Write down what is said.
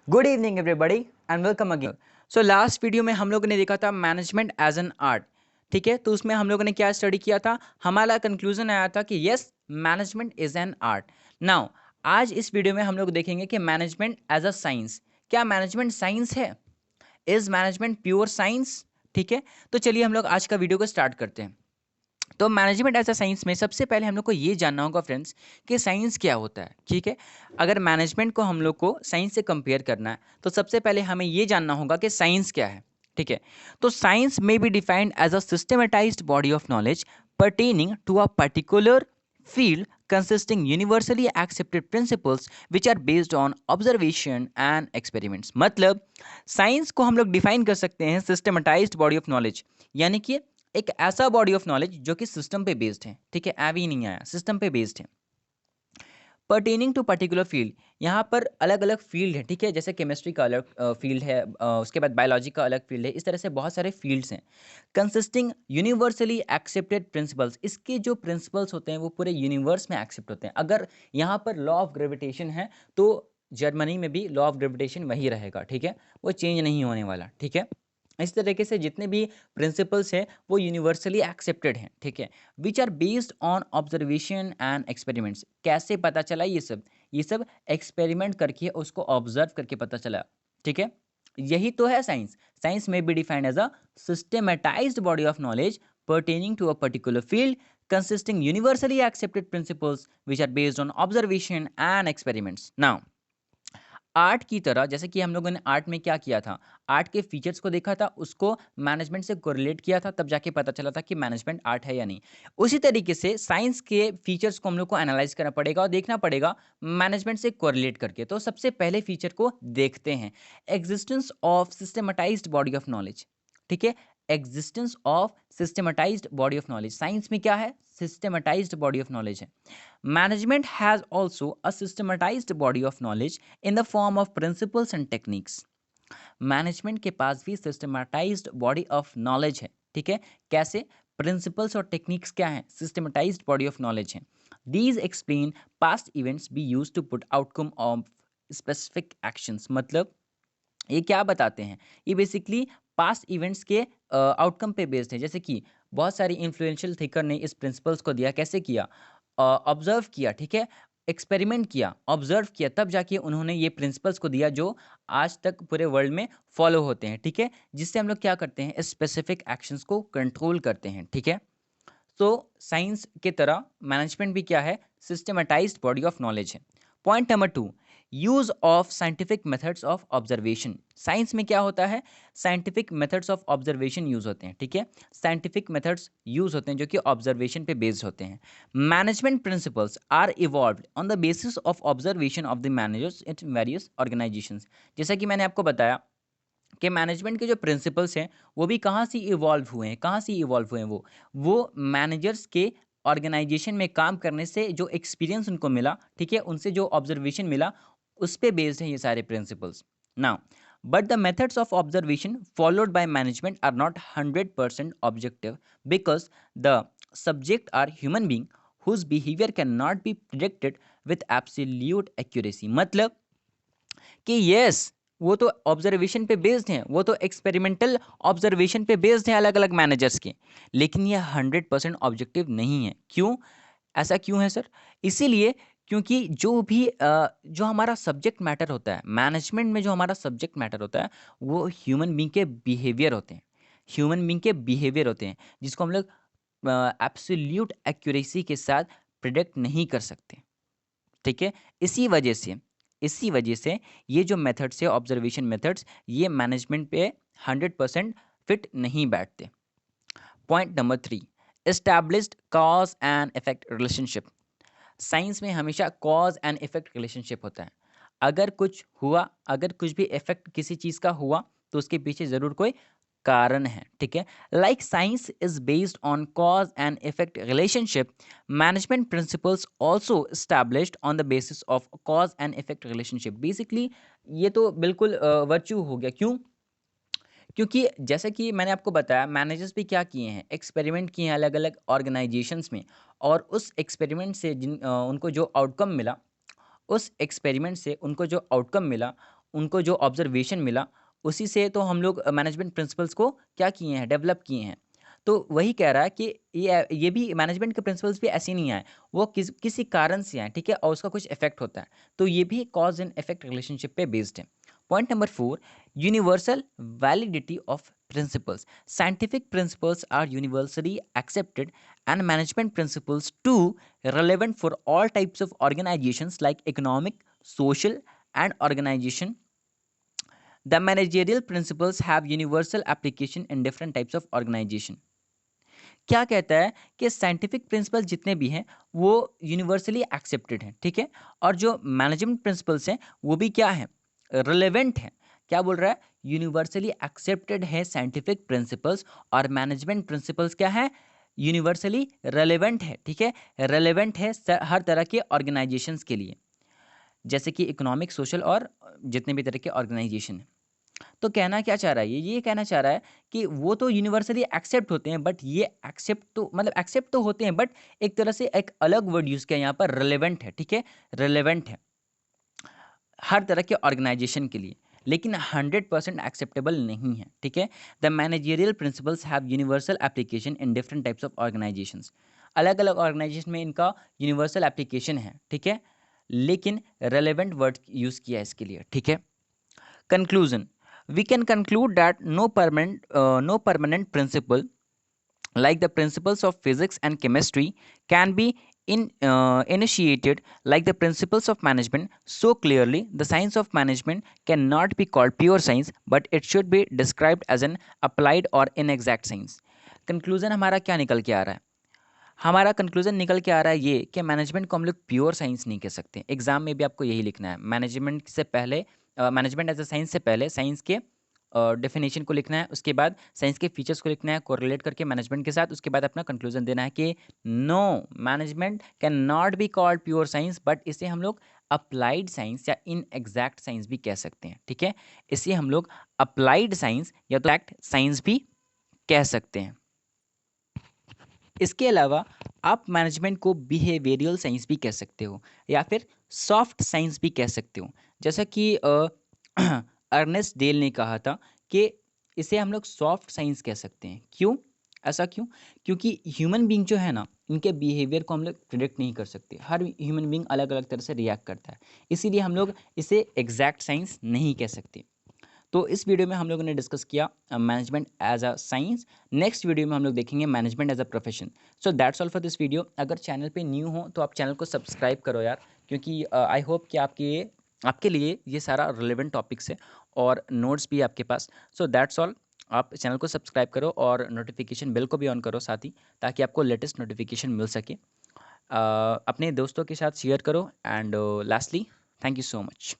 Good evening everybody and welcome again. So last video में हम लोगों ने देखा था मैनेजमेंट एज एन आर्ट। ठीक है, तो उसमें हम लोगों ने क्या स्टडी किया था, हमारा कंक्लूजन आया था कि yes, management is an art. Now आज इस वीडियो में हम लोग देखेंगे कि मैनेजमेंट एज अ साइंस, क्या मैनेजमेंट साइंस है? Is management pure science? ठीक है, तो चलिए हम लोग आज का वीडियो को स्टार्ट करते हैं। तो मैनेजमेंट एज अ साइंस में सबसे पहले हम लोग को ये जानना होगा फ्रेंड्स कि साइंस क्या होता है। ठीक है, अगर मैनेजमेंट को हम लोग को साइंस से कंपेयर करना है तो सबसे पहले हमें ये जानना होगा कि साइंस क्या है। ठीक है, तो साइंस में be defined as a systematised body of knowledge pertaining to a particular field consisting universally accepted principles which are based on observation and experiments। मतलब साइंस को हम लोग डिफाइन कर सकते हैं सिस्टमेटाइज्ड बॉडी ऑफ नॉलेज, यानी कि एक ऐसा बॉडी ऑफ नॉलेज जो कि सिस्टम पे बेस्ड है। ठीक है, अभी नहीं आया, सिस्टम पे बेस्ड है। पर्टेनिंग टू पर्टिकुलर फील्ड, यहाँ पर अलग अलग फील्ड है। ठीक है, जैसे केमिस्ट्री का अलग फील्ड है, उसके बाद बायोलॉजी का अलग फील्ड है, इस तरह से बहुत सारे फील्ड्स हैं। कंसिस्टिंग यूनिवर्सली एक्सेप्टेड प्रिंसिपल्स, इसके जो प्रिंसिपल्स होते हैं वो पूरे यूनिवर्स में एक्सेप्ट होते हैं। अगर यहाँ पर लॉ ऑफ ग्रेविटेशन है तो जर्मनी में भी लॉ ऑफ ग्रेविटेशन वही रहेगा। ठीक है, वो चेंज नहीं होने वाला। ठीक है, इस तरीके से जितने भी प्रिंसिपल्स हैं वो यूनिवर्सली एक्सेप्टेड हैं। ठीक है, which are based on observation and experiments. कैसे पता चला ये सब एक्सपेरिमेंट करके उसको ऑब्जर्व करके पता चला। ठीक है, यही तो है साइंस। साइंस में be defined as a systematised body of knowledge pertaining to a particular field consisting universally accepted principles which are based on observation and experiments। Now art की तरह, जैसे कि हम लोगों ने आर्ट में क्या किया था, आर्ट के फीचर्स को देखा था, उसको मैनेजमेंट से कोरिलेट किया था, तब जाके पता चला था कि मैनेजमेंट आर्ट है या नहीं। उसी तरीके से साइंस के फीचर्स को हम लोग को एनालाइज करना पड़ेगा और देखना पड़ेगा मैनेजमेंट से कोरिलेट करके। तो सबसे पहले फीचर को देखते हैं, existence of systematised body of knowledge. ठीक है, existence of systematised body of knowledge, science में क्या है, सिस्टमेटाइज्ड बॉडी ऑफ नॉलेज है। Management has also a systematized body of knowledge in the form of principles and techniques। Management के पास भी systematised body of knowledge है। ठीक है, कैसे? प्रिंसिपल्स और टेक्निक्स क्या हैं? सिस्टमेटाइज्ड बॉडी ऑफ नॉलेज है। These explain past events be use to put outcome of specific actions. मतलब ये क्या बताते हैं, ये बेसिकली पास्ट इवेंट्स के आउटकम पे बेस्ड है। जैसे कि बहुत सारी इन्फ्लुएंशियल थिंकर ने इस प्रिंसिपल्स को दिया, कैसे किया, ऑब्जर्व किया। ठीक है, एक्सपेरिमेंट किया, ऑब्जर्व किया, तब जाके उन्होंने ये प्रिंसिपल्स को दिया जो आज तक पूरे वर्ल्ड में फॉलो होते हैं। ठीक है, जिससे हम लोग क्या करते हैं, स्पेसिफिक एक्शंस को कंट्रोल करते हैं। ठीक है, तो साइंस के तरह मैनेजमेंट भी क्या है, सिस्टमेटाइज्ड बॉडी ऑफ नॉलेज है। Point number 2, use of scientific methods of observation. Science में क्या होता है, scientific methods of observation use होते हैं। ठीक है, साइंटिफिक मेथड्स यूज होते हैं जो कि ऑब्जर्वेशन पे बेस्ड होते हैं। Management principles are evolved on the basis of observation of the managers in various organisations. जैसा कि मैंने आपको बताया कि मैनेजमेंट के जो प्रिंसिपल्स हैं वो भी कहाँ से इवॉल्व हुए हैं, कहाँ से इवॉल्व हुए हैं, वो मैनेजर्स के ऑर्गेनाइजेशन में काम करने से जो एक्सपीरियंस उनको मिला, ठीक है, उनसे जो ऑब्जर्वेशन मिला, उस पे बेस्ड हैं ये सारे principles. Now but the methods of observation followed by management are not 100% objective because the subject are human being whose behaviour can not be predicted with absolute accuracy. मतलब कि यस, वो तो ऑब्जर्वेशन पे based हैं, वो तो experimental observation पे based हैं अलग अलग मैनेजर्स के, लेकिन ये 100% ऑब्जेक्टिव नहीं है। क्यों, ऐसा क्यों है सर? इसीलिए क्योंकि जो हमारा सब्जेक्ट मैटर होता है मैनेजमेंट में, जो हमारा सब्जेक्ट मैटर होता है वो ह्यूमन बींग के बिहेवियर होते हैं, ह्यूमन बींग के बिहेवियर होते हैं, जिसको हम लोग एब्सोल्यूट एक्यूरेसी के साथ प्रिडिक्ट नहीं कर सकते। ठीक है, इसी वजह से ये जो मेथड्स है, ऑब्जर्वेशन मेथड्स, ये मैनेजमेंट पे 100% फिट नहीं बैठते। Point number 3, established cause and effect relationship. Science में हमेशा कॉज एंड इफेक्ट रिलेशनशिप होता है। अगर कुछ हुआ, अगर कुछ भी इफेक्ट किसी चीज़ का हुआ तो उसके पीछे ज़रूर कोई कारण है। ठीक है, like science is based on cause and effect relationship, management principles also established on the basis of cause and effect relationship. Basically ये तो बिल्कुल वर्च्यू हो गया। क्यों? क्योंकि जैसे कि मैंने आपको बताया, मैनेजर्स भी क्या किए हैं, एक्सपेरिमेंट किए हैं अलग अलग ऑर्गेनाइजेशंस में, और उस एक्सपेरिमेंट से उनको जो आउटकम मिला, उस एक्सपेरिमेंट से उनको जो आउटकम मिला उनको जो ऑब्जर्वेशन मिला उसी से तो हम लोग मैनेजमेंट प्रिंसिपल्स को क्या किए हैं, डेवलप किए हैं। तो वही कह रहा है कि ये भी मैनेजमेंट के प्रिंसिपल्स भी ऐसे नहीं आए, वो किसी कारण से आए, ठीक है, और उसका कुछ इफेक्ट होता है। तो ये भी कॉज एंड इफेक्ट रिलेशनशिप पे बेस्ड है। Point number 4, universal validity of principles. Scientific principles are universally accepted and management principles too relevant for all types of organizations like economic, social and organization. The managerial principles have universal application in different types of organization. क्या कहता है कि scientific principle जितने भी हैं वो universally accepted हैं, ठीक है, और जो मैनेजमेंट प्रिंसिपल्स हैं वो भी क्या है, रिलेवेंट हैं। क्या बोल रहा है, यूनिवर्सली एक्सेप्टेड है साइंटिफिक प्रिंसिपल्स, और मैनेजमेंट प्रिंसिपल्स क्या है, यूनिवर्सली रेलेवेंट है, ठीक है, रेलेवेंट है हर तरह के ऑर्गेनाइजेशंस के लिए, जैसे कि इकोनॉमिक, सोशल और जितने भी तरह के ऑर्गेनाइजेशन हैं। तो कहना क्या चाह रहा है, ये कहना चाह रहा है कि वो तो यूनिवर्सली एक्सेप्ट होते हैं, बट ये एक्सेप्ट तो मतलब एक्सेप्ट तो होते हैं, बट एक तरह से एक अलग वर्ड यूज़ किया यहाँ पर, रिलेवेंट है, ठीक है, रिलेवेंट है हर तरह के ऑर्गेनाइजेशन के लिए, लेकिन 100% एक्सेप्टेबल नहीं है, ठीक है। The managerial principles have universal application in different types of organisations. अलग अलग ऑर्गेनाइजेशन में इनका यूनिवर्सल एप्लीकेशन है, ठीक है, लेकिन रेलेवेंट वर्ड यूज़ किया है इसके लिए, ठीक है। Conclusion: we can conclude that no permanent principle like the principles of physics and chemistry can be initiated like the principles of management. So clearly, the science of management cannot be called pure science, but it should be described as an applied or inexact science. Conclusion हमारा क्या निकल के आ रहा है, हमारा conclusion निकल के आ रहा है ये कि मैनेजमेंट को हम लोग प्योर साइंस नहीं कह सकते। एग्जाम में भी आपको यही लिखना है, मैनेजमेंट से पहले, मैनेजमेंट एज अ साइंस से पहले साइंस के डेफिनेशन को लिखना है, उसके बाद साइंस के फीचर्स को लिखना है कोरिलेट करके मैनेजमेंट के साथ, उसके बाद अपना कंक्लूजन देना है कि no, management can not be called pure science, but इसे हम लोग अप्लाइड साइंस या इन एग्जैक्ट साइंस भी कह सकते हैं, ठीक है, इसे हम लोग अप्लाइड साइंस या तो एक्ट साइंस भी कह सकते हैं। इसके अलावा आप मैनेजमेंट को बिहेवियरल साइंस भी कह सकते हो या फिर सॉफ्ट साइंस भी कह सकते हो, जैसा कि अर्नेस्ट डेल ने कहा था कि इसे हम लोग सॉफ्ट साइंस कह सकते हैं। क्यों, ऐसा क्यों, क्योंकि ह्यूमन बीइंग जो है ना, इनके बिहेवियर को हम लोग प्रिडिक्ट नहीं कर सकते, हर ह्यूमन बीइंग अलग अलग तरह से रिएक्ट करता है, इसीलिए हम लोग इसे एग्जैक्ट साइंस नहीं कह सकते। तो इस वीडियो में हम लोगों ने डिस्कस किया management as a science. Next video में हम लोग देखेंगे management as a profession. So that's all for this video. अगर चैनल पे न्यू हो तो आप चैनल को सब्सक्राइब करो यार, क्योंकि आई होप कि आपके लिए ये सारा रिलेवेंट टॉपिक्स है और नोट्स भी है आपके पास। सो दैट्स ऑल, आप चैनल को सब्सक्राइब करो और नोटिफिकेशन बेल को भी ऑन करो साथ ही, ताकि आपको लेटेस्ट नोटिफिकेशन मिल सके। अपने दोस्तों के साथ शेयर करो and lastly thank you so much.